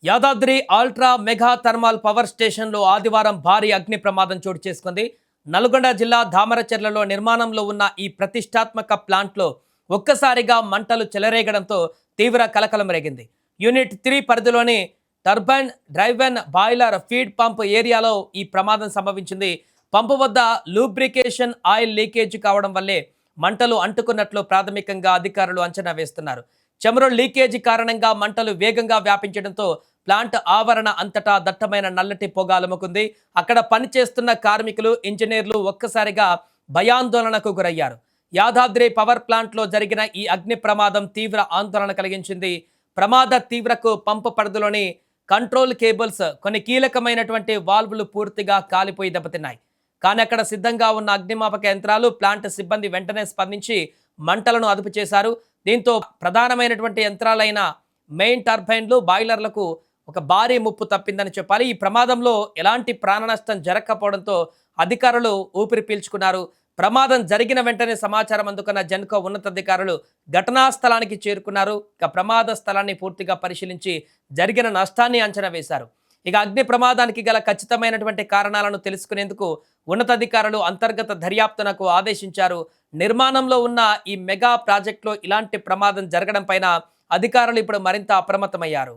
Yadadri ultra mega thermal power స్టేషన్లో ఆదివారం భారీ అగ్ని ప్రమాదం చోటు చేసుకుంది. నల్గొండ జిల్లా దామరచెర్లలో నిర్మాణంలో ఉన్న ఈ ప్రతిష్టాత్మక ప్లాంట్లో ఒక్కసారిగా మంటలు చెలరేగడంతో తీవ్ర కలకలం రేగింది. యూనిట్ 3 పరిధిలోని turbine driven boiler feed pump ఏరియాలో ఈ ప్రమాదం సంభవించింది. పంపు వద్ద లూబ్రికేషన్ ఆయిల్ లీకేజ్ కావడం వల్లే మంటలు అంటుకున్నట్లు ప్రాథమికంగా అధికారులు అంచనా వేస్తున్నారు. చమురు లీకేజీ కారణంగా మంటలు వేగంగా వ్యాపించడంతో ప్లాంట్ ఆవరణ అంతటా దట్టమైన నల్లటి పొగ అలుముకుంది. అక్కడ పనిచేస్తున్న కార్మికులు, ఇంజనీర్లు ఒక్కసారిగా భయాందోళనకు గురయ్యారు. యాదాద్రి పవర్ ప్లాంట్లో జరిగిన ఈ అగ్ని ప్రమాదం తీవ్ర ఆందోళన కలిగించింది. ప్రమాద తీవ్రకు పంపు పరిధిలోని కంట్రోల్ కేబుల్స్, కొన్ని కీలకమైనటువంటి వాల్వులు పూర్తిగా కాలిపోయి దెబ్బతిన్నాయి. కానీ అక్కడ సిద్ధంగా ఉన్న అగ్నిమాపక యంత్రాలు, ప్లాంట్ సిబ్బంది వెంటనే స్పందించి మంటలను అదుపు చేశారు. దీంతో ప్రధానమైనటువంటి యంత్రాలైన మెయిన్ టర్బైన్లు, బాయిలర్లకు ఒక భారీ ముప్పు తప్పిందని చెప్పాలి. ఈ ప్రమాదంలో ఎలాంటి ప్రాణ నష్టం జరగకపోవడంతో అధికారులు ఊపిరి పీల్చుకున్నారు. ప్రమాదం జరిగిన వెంటనే సమాచారం అందుకున్న జెన్కో ఉన్నతాధికారులు ఘటనా స్థలానికి చేరుకున్నారు. ఇక ప్రమాద స్థలాన్ని పూర్తిగా పరిశీలించి జరిగిన నష్టాన్ని అంచనా వేశారు. ఇక అగ్ని ప్రమాదానికి గల ఖచ్చితమైనటువంటి కారణాలను తెలుసుకునేందుకు ఉన్నతాధికారులు అంతర్గత దర్యాప్తునకు ఆదేశించారు. నిర్మాణంలో ఉన్న ఈ మెగా ప్రాజెక్టులో ఇలాంటి ప్రమాదం జరగడం పైన అధికారులు ఇప్పుడు మరింత అప్రమత్తమయ్యారు.